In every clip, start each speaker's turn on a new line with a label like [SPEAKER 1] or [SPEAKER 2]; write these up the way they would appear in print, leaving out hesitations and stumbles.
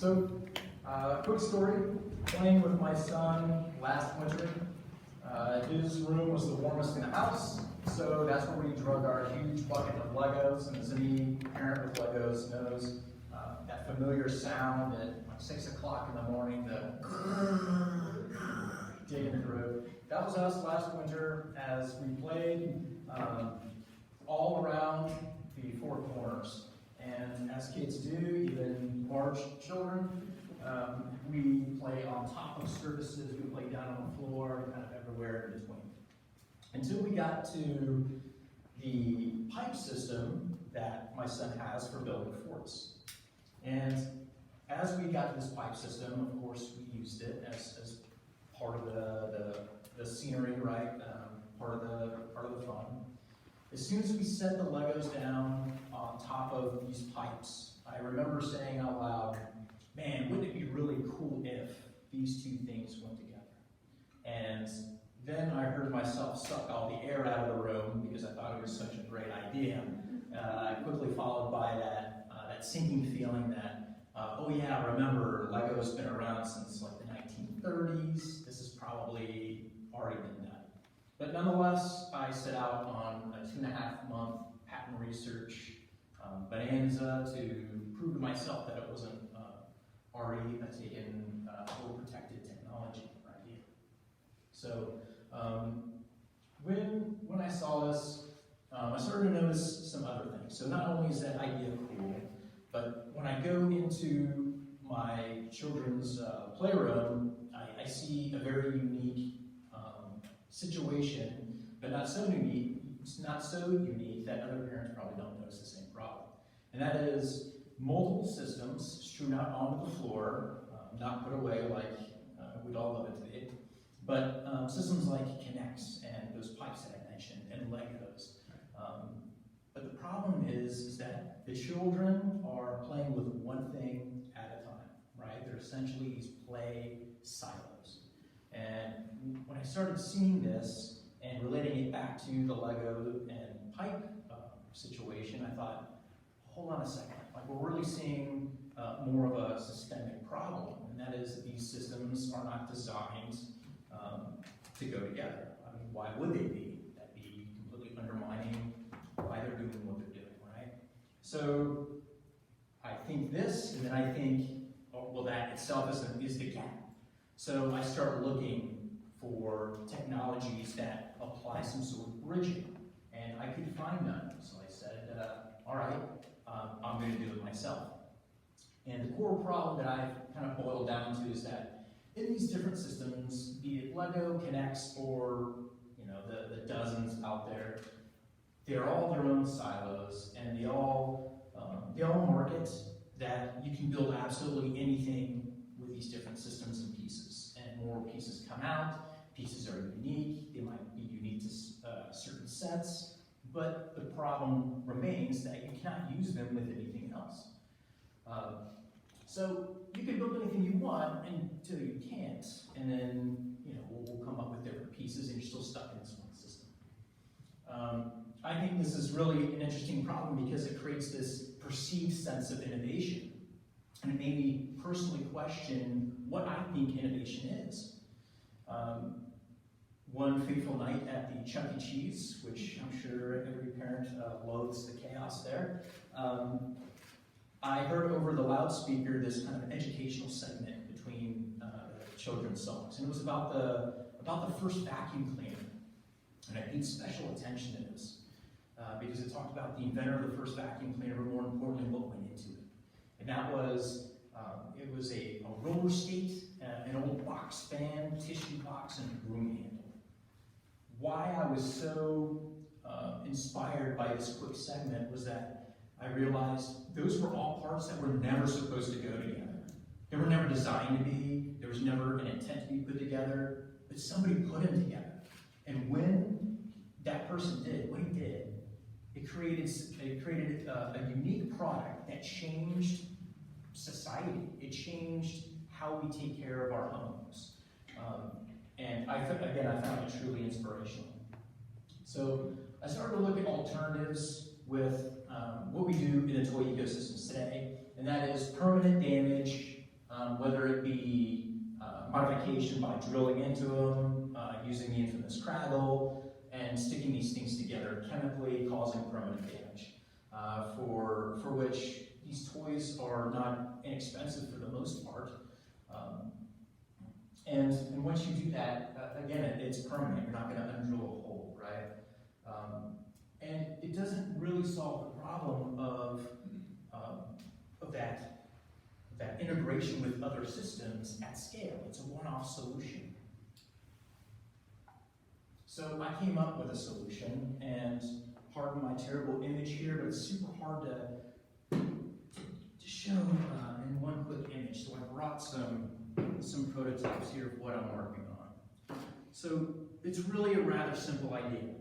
[SPEAKER 1] Quick story, playing with my son last winter. His room was the warmest in the house, so that's where we drug our huge bucket of Legos, and as any parent with Legos knows, that familiar sound at like 6 o'clock in the morning, the digging through. That was us last winter as we played all around the four corners. And as kids do, even large children, we play on top of surfaces, we play down on the floor, kind of everywhere in between. Until we got to the pipe system that my son has for building forts. And as we got to this pipe system, of course, we used it as part of the scenery, right? Part of the fun. As soon as we set the Legos down on top of these pipes, I remember saying out loud, man, wouldn't it be really cool if these two things went together? And then I heard myself suck all the air out of the room because I thought it was such a great idea. Quickly followed by that sinking feeling that, oh yeah, remember, Lego's been around since like the 1930s. This is probably already been done. But nonetheless, I set out on a 2.5-month patent research bonanza to prove to myself that it wasn't already taken overprotected technology right here. So when I saw this, I started to notice some other things. So not only is that idea cool, but when I go into my children's playroom, I see a very unique situation, but not so unique. It's not so unique that other parents probably don't notice the same problem. And that is multiple systems strewn out onto the floor, not put away like we'd all love it to be, but systems like Connects and those pipes that I mentioned and Legos. But the problem is that the children are playing with one thing at a time, right? They're essentially these play silos. And when I started seeing this and relating it back to the Lego and pipe situation, I thought, hold on a second, like we're really seeing more of a systemic problem, and that is that these systems are not designed to go together. I mean, why would they be? That'd be completely undermining why they're doing what they're doing, right? So I think this, and then I think, oh, well, that itself is the gap. So I started looking for technologies that apply some sort of bridging, and I could find none. So I said, all right, I'm going to do it myself. And the core problem that I've kind of boiled down to is that in these different systems, be it Lego, Connects, or the dozens out there, they're all their own silos, and they all market that you can build absolutely anything with these different systems and pieces. And more pieces come out, pieces are unique, they might be unique to certain sets, but the problem remains that you cannot use them with anything else. So you can build anything you want until you can't, and then we'll come up with different pieces and you're still stuck in this one system. I think this is really an interesting problem because it creates this perceived sense of innovation. And it made me personally question what I think innovation is. One fateful night at the Chuck E. Cheese, which I'm sure every parent loathes the chaos there, I heard over the loudspeaker this kind of educational segment between children's songs. And it was about the first vacuum cleaner. And I paid special attention to this because it talked about the inventor of the first vacuum cleaner, but more importantly, what went into it. And that was, it was a roller skate, an old box fan, tissue box, and a broom handle. Why I was so inspired by this quick segment was that I realized those were all parts that were never supposed to go together. They were never designed to be, there was never an intent to be put together, but somebody put them together. And when that person did what he did, it created a unique product that changed society. It changed how we take care of our homes. And I found it truly inspirational. So I started to look at alternatives with what we do in the toy ecosystems today, and that is permanent damage whether it be modification by drilling into them, using the infamous craggle, and sticking these things together chemically, causing permanent damage, for which these toys are not inexpensive for the most part. And once you do that, again, it's permanent. You're not going to undrill a hole, right? And it doesn't really solve the problem of that integration with other systems at scale. It's a one-off solution. So I came up with a solution, and pardon my terrible image here, but it's super hard to show in one quick image. So I brought some prototypes here of what I'm working on. So it's really a rather simple idea.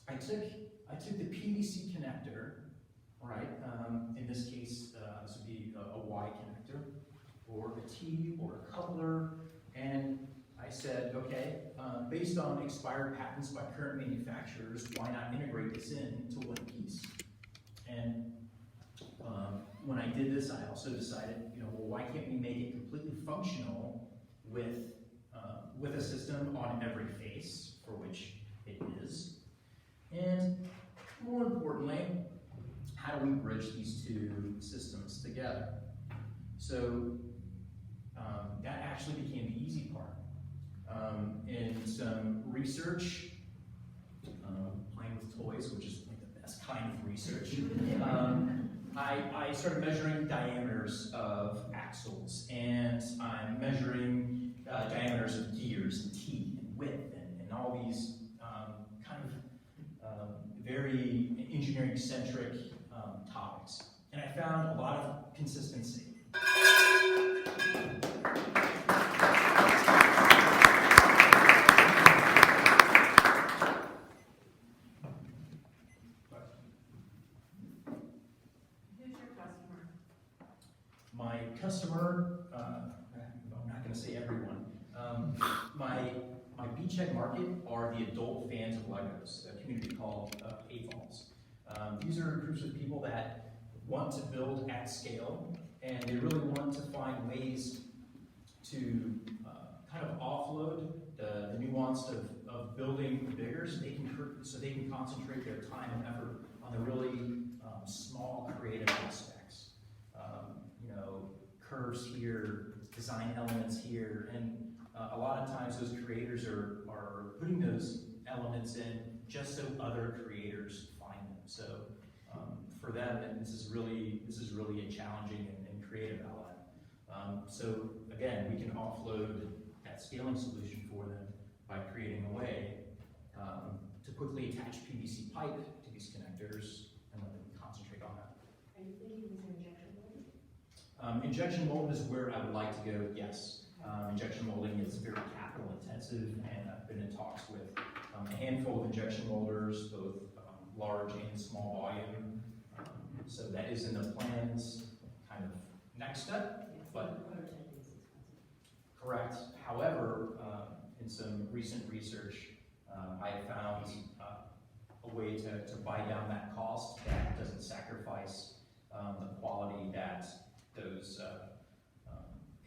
[SPEAKER 1] I took the PVC connector, right? In this case, this would be a Y connector, or a T, or a coupler, and I said, okay, based on expired patents by current manufacturers, why not integrate this into one piece? And when I did this, I also decided, well, why can't we make it completely functional with a system on every face, for which it is? And more importantly, how do we bridge these two systems together? So that actually became the easy part. In some research, playing with toys, which is like the best kind of research, I started measuring diameters of axles, and I'm measuring diameters of gears and teeth and width and all these kind of very engineering-centric topics. And I found a lot of consistency. My customer, I'm not going to say everyone, my beachhead market are the adult fans of Legos, a community called AFOLs. These are groups of people that want to build at scale, and they really want to find ways to kind of offload the nuance of building bigger, so they can concentrate their time and effort on the really small creative aspects. Curves here, design elements here, and a lot of times those creators are putting those elements in just so other creators find them. So for them, this is really a challenging and creative element. So again, we can offload that scaling solution for them by creating a way to quickly attach PVC pipe to these connectors and let them concentrate on that.
[SPEAKER 2] Are you thinking using injection molding?
[SPEAKER 1] Injection molding is where I would like to go, yes. Injection molding is very capital intensive, and I've been in talks with a handful of injection molders, both large and small volume. So that is in the plans, kind of next step, but correct. However, in some recent research, I have found a way to buy down that cost that doesn't sacrifice the quality that those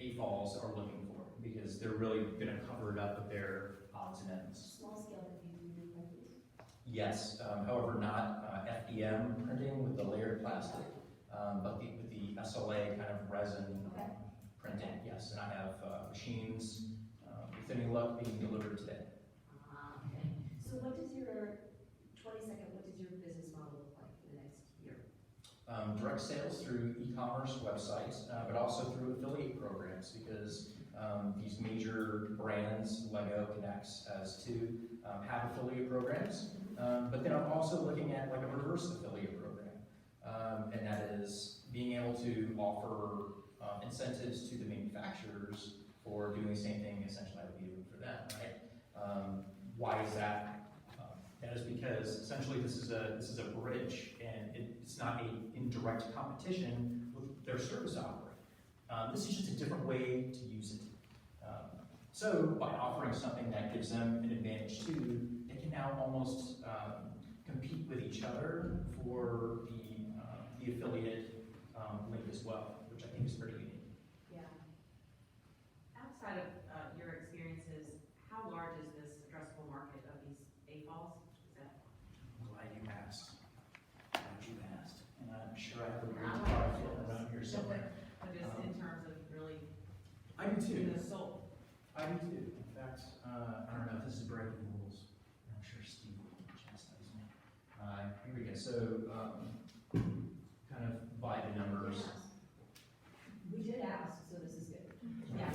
[SPEAKER 1] AFOLs are looking for, because they're really going to cover it up with their odds and ends.
[SPEAKER 2] Small scale that you do these?
[SPEAKER 1] Yes, however, not FDM printing with the layered plastic, but with the SLA kind of resin printing. Yes, and I have machines with any luck being delivered today.
[SPEAKER 2] Okay. So what does your 20-second? What does your business model look like in the next year?
[SPEAKER 1] Direct sales through e-commerce websites, but also through affiliate programs, because these major brands, Lego connects as two, have affiliate programs. But then I'm also looking at like a reverse affiliate program, and that is being able to offer incentives to the manufacturers for doing the same thing essentially I would be doing for them, right? Why is that? That is because essentially this is a bridge, and it's not a indirect competition with their service offering. This is just a different way to use it. So by offering something that gives them an advantage too, they can now almost compete with each other for the affiliate link as well, which I think is pretty unique.
[SPEAKER 2] Yeah.
[SPEAKER 1] here somewhere.
[SPEAKER 3] But just in terms of really
[SPEAKER 1] I do too.
[SPEAKER 3] doing the soul.
[SPEAKER 1] I do too. In fact, I don't know if this is breaking rules. I'm sure Steve will chastise me. Here we go. So, kind of by the numbers.
[SPEAKER 2] We did ask, so this is good.
[SPEAKER 3] Yeah.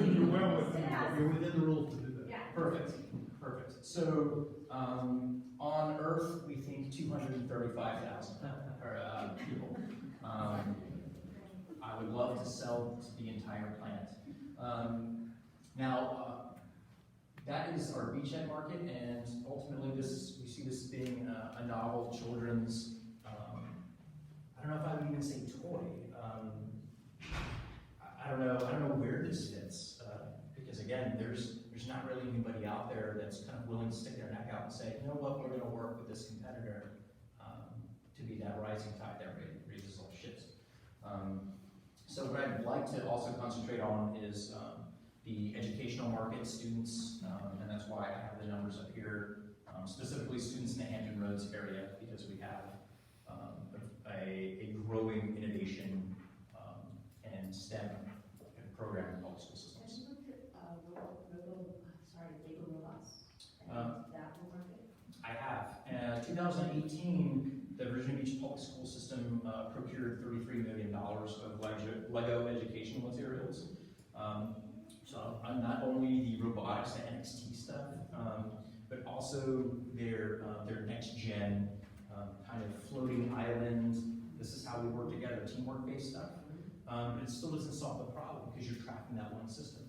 [SPEAKER 4] You're well within, you're within the rules to do that.
[SPEAKER 2] Yeah.
[SPEAKER 1] Perfect. Perfect. So, on Earth, we think 235,000 people. I would love to sell to the entire planet. Now, that is our beachhead market, and ultimately, we see this being a novel children's. I don't know if I would even say toy. I don't know where this fits, because again, there's not really anybody out there that's kind of willing to stick their neck out and say, you know what, we're going to work with this competitor to be that rising tide that raises all ships. So what I'd like to also concentrate on is the educational market, students, and that's why I have the numbers up here, specifically students in the Hampton Roads area, because we have a growing innovation and STEM program in public school
[SPEAKER 2] Have
[SPEAKER 1] systems.
[SPEAKER 2] you looked at Lego robots? And that will market?
[SPEAKER 1] I have. 2018, the Virginia Beach Public School System procured $33 million of Lego educational materials. So not only the robotics, the NXT stuff, but also their next gen kind of floating island. This is how we work together, teamwork-based stuff. But it still doesn't solve the problem because you're tracking that one system.